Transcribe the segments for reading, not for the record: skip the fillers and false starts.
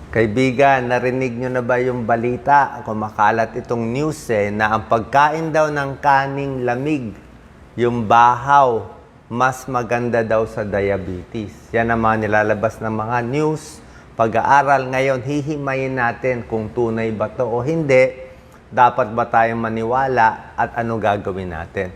Kaibigan, narinig nyo na ba yung balita? Kumakalat itong news na ang pagkain daw ng kaning lamig, yung bahaw, mas maganda daw sa diabetes. Yan ang mga nilalabas ng mga news, pag-aaral. Ngayon, hihimayin natin kung tunay ba to o hindi. Dapat ba tayong maniwala at ano gagawin natin?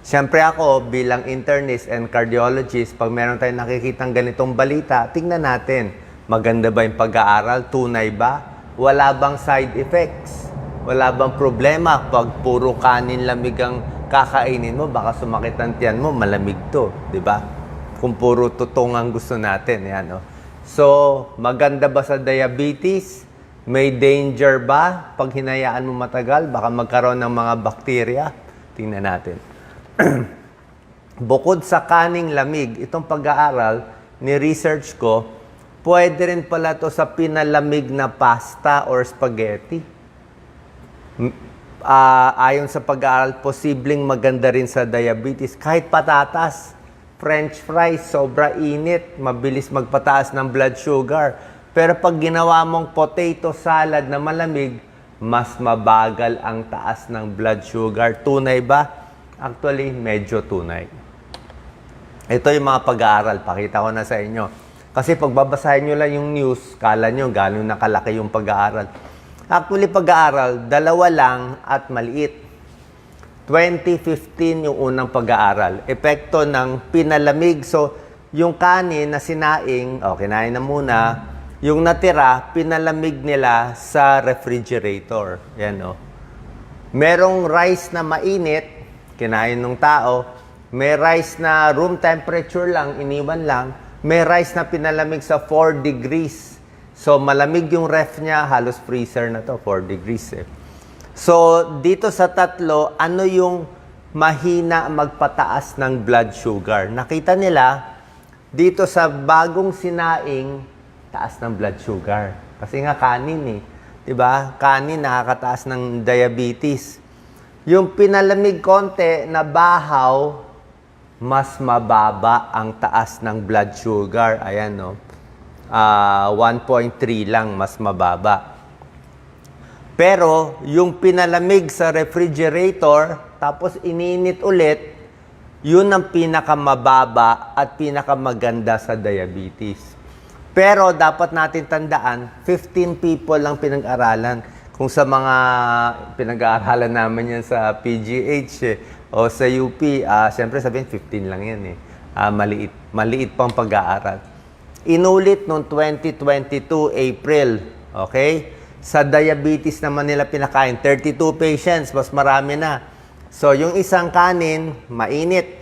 Siyempre ako, bilang internist and cardiologist, pag meron tayong nakikitang ganitong balita, tingnan natin. Maganda ba yung pag-aaral? Tunay ba? Wala bang side effects? Wala bang problema pag puro kanin lamig ang kakainin mo? Baka sumakit ang tiyan mo, malamig to, di ba? Kung puro tutong ang gusto natin, yan, oh. So, maganda ba sa diabetes? May danger ba pag hinayaan mo matagal? Baka magkaroon ng mga bakterya? Tingnan natin. Bukod sa kaning lamig, itong pag-aaral, ni-research ko, pwede rin pala to sa pinalamig na pasta or spaghetti. Ayon sa pag-aaral, posibleng maganda rin sa diabetes. Kahit patatas, french fries, sobra init, mabilis magpataas ng blood sugar. Pero pag ginawa mong potato salad na malamig, mas mabagal ang taas ng blood sugar. Tunay ba? Actually, medyo tunay. Ito yung mga pag-aaral. Pakita ko na sa inyo. Kasi pag babasahin nyo lang yung news, kala nyo gano'n nakalaki yung pag-aaral. Actually, pag-aaral, dalawa lang at maliit. 2015 yung unang pag-aaral. Epekto ng pinalamig. So, yung kanin na sinaing, kinain na muna. Yung natira, pinalamig nila sa refrigerator. Yan, oh. Merong rice na mainit, kinain ng tao. May rice na room temperature lang, iniwan lang. May rice na pinalamig sa 4 degrees. So, malamig yung ref niya. Halos freezer na to, 4 degrees. So, dito sa tatlo, ano yung mahina magpataas ng blood sugar? Nakita nila, dito sa bagong sinaing, taas ng blood sugar. Kasi nga kanin Diba? Kanin nakakataas ng diabetes. Yung pinalamig konti na bahaw, mas mababa ang taas ng blood sugar. Ayan, no? 1.3 lang, mas mababa. Pero, yung pinalamig sa refrigerator, tapos ininit ulit, yun ang pinakamababa at pinakamaganda sa diabetes. Pero, dapat natin tandaan, 15 people lang pinag-aralan. Kung sa mga pinag-aaralan naman yan sa PGH, o sa UP, siyempre sabihin 15 lang yan maliit. Maliit pang pag-aaral. Inulit noong 2022, April. Okay? Sa diabetes naman nila pinakain. 32 patients, mas marami na. So, yung isang kanin, mainit.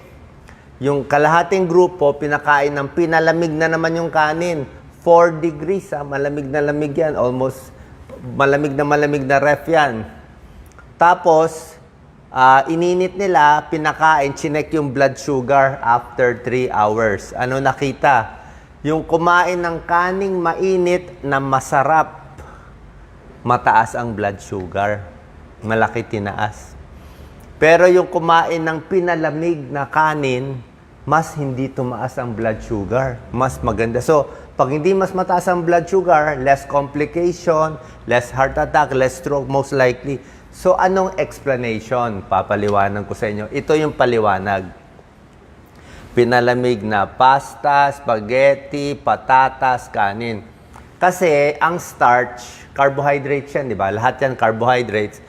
Yung kalahating grupo, pinakain ng pinalamig na naman yung kanin. 4 degrees, malamig na lamig yan. Almost malamig na ref yan. Tapos, ininit nila, pinakain, chinek yung blood sugar after 3 hours. Ano nakita? Yung kumain ng kaning mainit na masarap, mataas ang blood sugar. Malaki tinaas. Pero yung kumain ng pinalamig na kanin, mas hindi tumaas ang blood sugar. Mas maganda. So, pag hindi mas mataas ang blood sugar, less complication, less heart attack, less stroke, most likely. So, anong explanation? Papaliwanag ko sa inyo. Ito yung paliwanag. Pinalamig na pasta, spaghetti, patatas, kanin. Kasi, ang starch, carbohydrates yan, di ba? Lahat yan carbohydrates.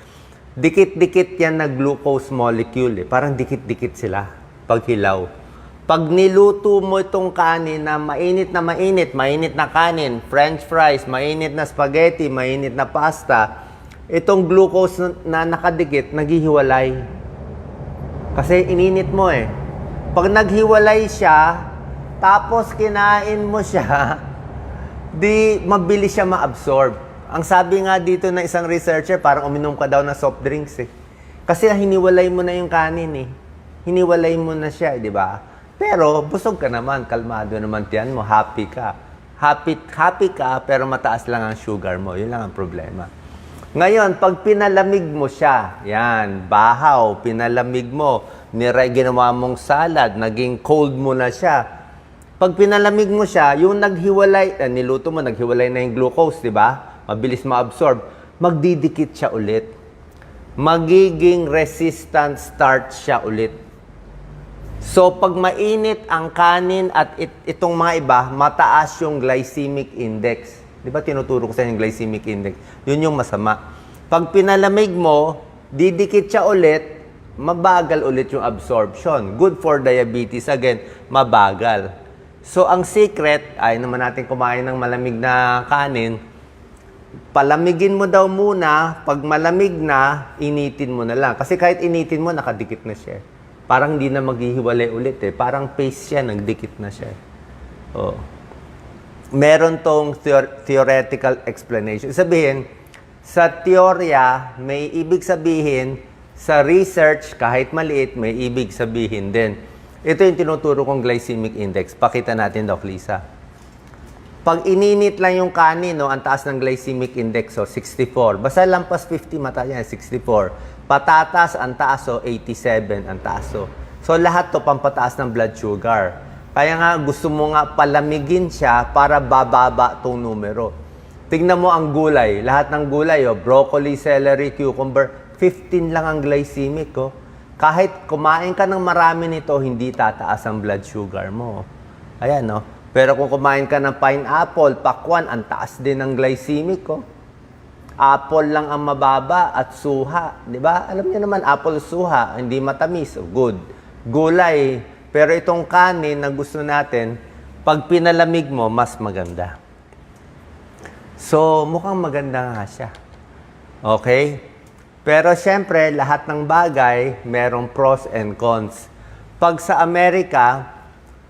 Dikit-dikit yan na glucose molecule. Parang dikit-dikit sila pag hilaw. Pag niluto mo itong kanin na mainit na kanin, french fries, mainit na spaghetti, mainit na pasta, itong glucose na nakadikit, naghihiwalay. Kasi ininit mo Pag naghiwalay siya, tapos kinain mo siya, di mabilis siya ma-absorb. Ang sabi nga dito ng isang researcher, parang uminom ka daw ng soft drinks Kasi hiniwalay mo na yung kanin Hiniwalay mo na siya, di ba? Pero busog ka naman, kalmado naman tiyan mo, happy ka. Happy ka, pero mataas lang ang sugar mo. Yun lang ang problema. Ngayon, pag pinalamig mo siya, yan, bahaw, pinalamig mo, ginawa mong salad, naging cold mo na siya, Pag pinalamig mo siya, yung naghiwalay, niluto mo, naghiwalay na yung glucose, di ba? Mabilis ma-absorb. Magdidikit siya ulit. Magiging resistant starch siya ulit. So, pag mainit ang kanin at itong mga iba, mataas yung glycemic index. Di ba tinuturo ko sa yung glycemic index? Yun yung masama. Pag pinalamig mo, didikit siya ulit, mabagal ulit yung absorption. Good for diabetes. Again, mabagal. So, ang secret, ay naman natin kumain ng malamig na kanin, palamigin mo daw muna, pag malamig na, initin mo na lang. Kasi kahit initin mo, nakadikit na siya. Parang hindi na maghihiwalay ulit eh. Parang paste siya, nagdikit na siya. Oh. Meron tong theoretical explanation. Sabihin, sa teorya, may ibig sabihin, sa research, kahit maliit, may ibig sabihin din. Ito yung tinuturo kong glycemic index. Pakita natin, Doc Lisa. Pag ininit lang yung kanin, no, ang taas ng glycemic index, so 64. Basta lampas 50, mata yan, 64. Patatas, ang taas, so 87 ang taas. So lahat to pampataas ng blood sugar. Kaya nga, gusto mo nga palamigin siya para bababa tong numero. Tingnan mo ang gulay. Lahat ng gulay, broccoli, celery, cucumber, 15 lang ang glycemic. Kahit kumain ka ng marami nito, hindi tataas ang blood sugar mo. Ayan, no? Pero kung kumain ka ng pineapple, pakwan, ang taas din ng glycemic. Apple lang ang mababa at suha. Di ba? Alam niyo naman, apple suha, hindi matamis. Good. Gulay. Pero itong kanin na gusto natin, pag pinalamig mo, mas maganda. So, mukhang maganda nga siya. Okay? Pero siyempre, lahat ng bagay, merong pros and cons. Pag sa Amerika,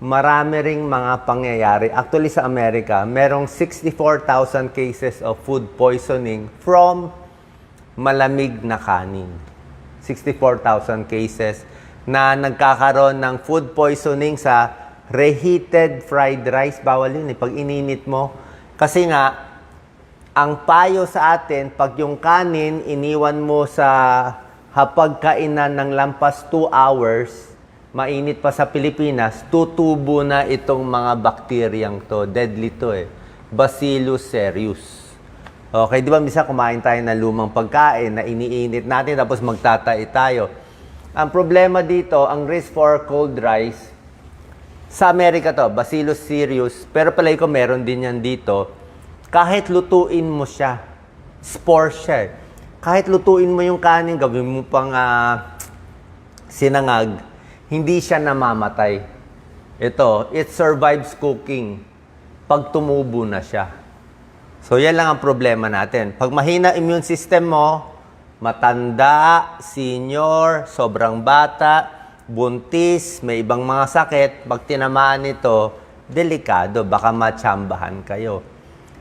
marami ring mga pangyayari. Actually, sa Amerika, merong 64,000 cases of food poisoning from malamig na kanin. 64,000 cases na nagkakaroon ng food poisoning sa reheated fried rice. Bawal yun pag ininit mo. Kasi nga, ang payo sa atin, pag yung kanin iniwan mo sa hapagkainan ng lampas 2 hours, mainit pa sa Pilipinas, tutubo na itong mga bakteryang to. Deadly to Bacillus cereus. Okay, di ba misa kumain tayo ng lumang pagkain na iniinit natin tapos magtatai tayo. Ang problema dito, ang risk for cold rice, sa Amerika to, Bacillus cereus, pero palay ko meron din yan dito, kahit lutuin mo siya, spore siya. Kahit lutuin mo yung kanin, gawin mo pang sinangag, hindi siya namamatay. Ito, it survives cooking pag tumubo na siya. So, yan lang ang problema natin. Pag mahina immune system mo, matanda, senior, sobrang bata, buntis, may ibang mga sakit, pag tinamaan ito, delikado, baka matsambahan kayo.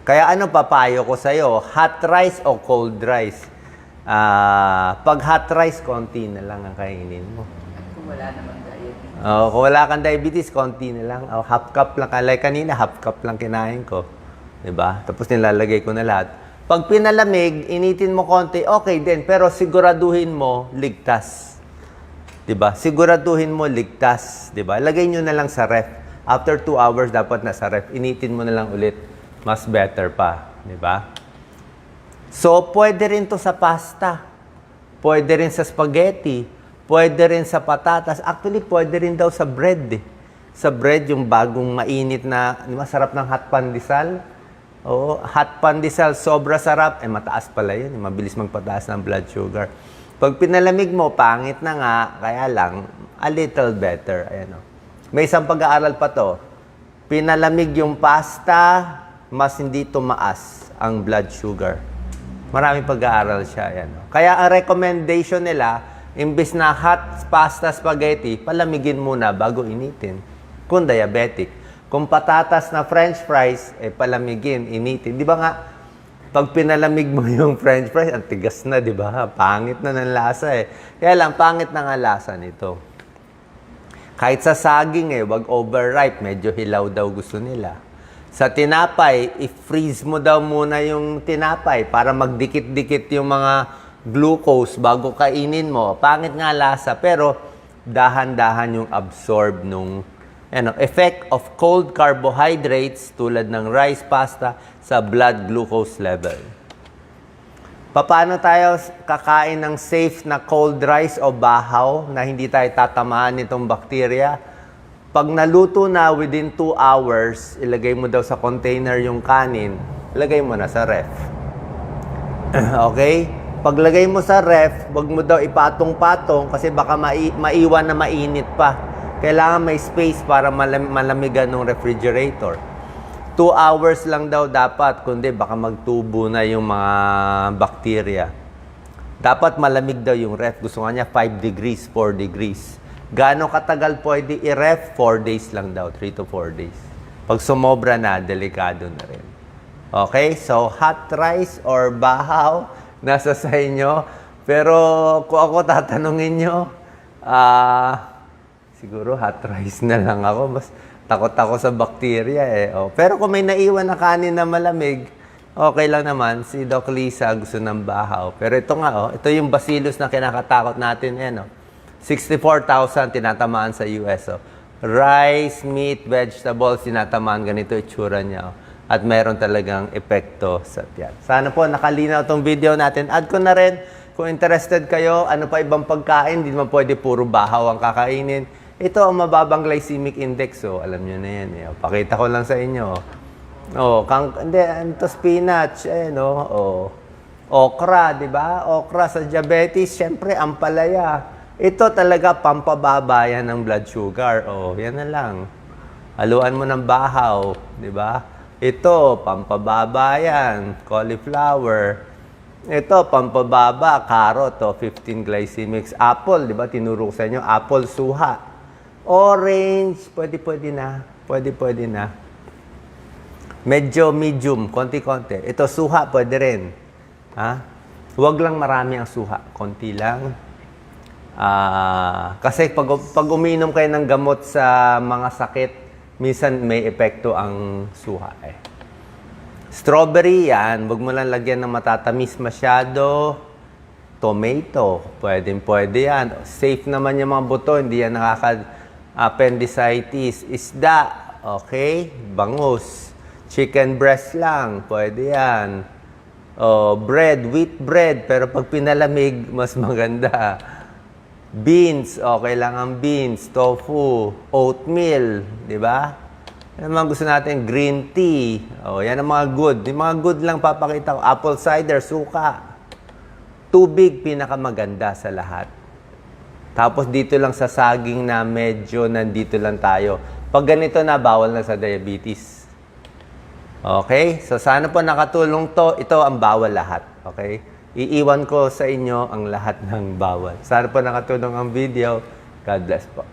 Kaya ano papayo ko sa'yo? Hot rice o cold rice? Pag hot rice, konti na lang ang kainin mo. Kung wala namang diabetes. Kung wala kang diabetes, konti na lang. Half cup lang. Like kanina, half cup lang kinain ko. Diba? Tapos nilalagay ko na lahat. Pag pinalamig, initin mo konti, okay din. Pero siguraduhin mo, ligtas. Diba? Siguraduhin mo, ligtas. Diba? Lagay nyo na lang sa ref. After 2 hours, dapat nasa ref. Initin mo na lang ulit. Mas better pa. Diba? So, pwede rin to sa pasta. Pwede rin sa spaghetti. Pwede rin sa patatas. Actually, pwede rin daw sa bread. Sa bread, yung bagong mainit na, masarap ng hot pandesal. Oo, hot pandesal, sobra sarap. Mataas pala yun. Mabilis magpataas ng blood sugar. Pag pinalamig mo, pangit na nga. Kaya lang, a little better. Ayan, may isang pag-aaral pa to. Pinalamig yung pasta, mas hindi tumaas ang blood sugar. Maraming pag-aaral siya. Ayan. Kaya ang recommendation nila, imbis na hot pasta spaghetti, palamigin muna bago initin. Kung diabetic. Kung patatas na french fries, palamigin, initin. Di ba nga, pag pinalamig mo yung french fries, ang tigas na, di ba? Pangit na ng lasa Kaya lang, pangit na nga lasa nito. Kahit sa saging wag overripe, medyo hilaw daw gusto nila. Sa tinapay, i-freeze mo daw muna yung tinapay para magdikit-dikit yung mga glucose bago kainin mo. Pangit nga lasa, pero dahan-dahan yung absorb nung Effect of cold carbohydrates tulad ng rice, pasta sa blood glucose level. Paano tayo kakain ng safe na cold rice o bahaw na hindi tayo tatamaan nitong bakterya? Pag naluto na within 2 hours, ilagay mo daw sa container yung kanin, ilagay mo na sa ref. Okay? Paglagay mo sa ref, wag mo daw ipatong-patong kasi baka maiwan na mainit pa. Kailangan may space para malamigan ng refrigerator. 2 hours lang daw dapat, kundi baka magtubo na yung mga bakterya. Dapat malamig daw yung ref. Gusto nga niya 5 degrees, 4 degrees. Gaano katagal pwede i-ref? 4 days lang daw, 3 to 4 days. Pag sumobra na, delikado na rin. Okay? So, hot rice or bahaw, nasa sa inyo. Pero kung ako tatanungin nyo, siguro hot rice na lang ako. Mas takot ako sa bakterya eh. Oh. Pero kung may naiwan na kanin na malamig, okay lang naman. Si Doc Lisa gusto ng bahaw. Pero ito nga, ito yung bacillus na kinakatakot natin. 64,000 tinatamaan sa US. Rice, meat, vegetables, tinatamaan. Ganito itsura niya. At meron talagang epekto sa tiyan. Sana po nakalinaw itong video natin. Add ko na rin, kung interested kayo, ano pa ibang pagkain, hindi naman pwede puro bahaw ang kakainin. Ito ang mababang glycemic index. Alam nyo na yan. Pakita ko lang sa inyo. Ito spinach. Okra, di ba? Okra sa diabetes, syempre, ampalaya. Ito talaga pampababa yan ng blood sugar. Yan na lang. Haluan mo ng bahaw, di ba? Ito, pampababa yan. Cauliflower. Ito, pampababa. Carrot, 15 glycemics. Apple, di ba? Tinuro ko sa inyo. Apple, suha. Orange, pwede na. Pwede na. Medyo medium, konti-konti. Ito, suha, pwede rin. Huwag lang marami ang suha. Konti lang. Kasi pag uminom kayo ng gamot sa mga sakit, minsan may epekto ang suha Strawberry, yan. Huwag mo lang lagyan ng matatamis masyado. Tomato, pwede yan. Safe naman yung mga buto, hindi yan appendicitis. Isda, okay? Bangus. Chicken breast lang, pwede yan. Bread, wheat bread, pero pag pinalamig, mas maganda. Beans, okay lang ang beans, tofu, oatmeal, di ba? Yan ang mga gusto natin, green tea. Yan ang mga good. Yung mga good lang papakita ko. Apple cider, suka. Tubig, pinakamaganda sa lahat. Tapos dito lang sa saging na medyo nandito lang tayo. Pag ganito na, bawal na sa diabetes. Okay? So sana po nakatulong to. Ito ang bawal lahat. Okay? Iiwan ko sa inyo ang lahat ng bawal. Sana po nakatulong ang video. God bless po.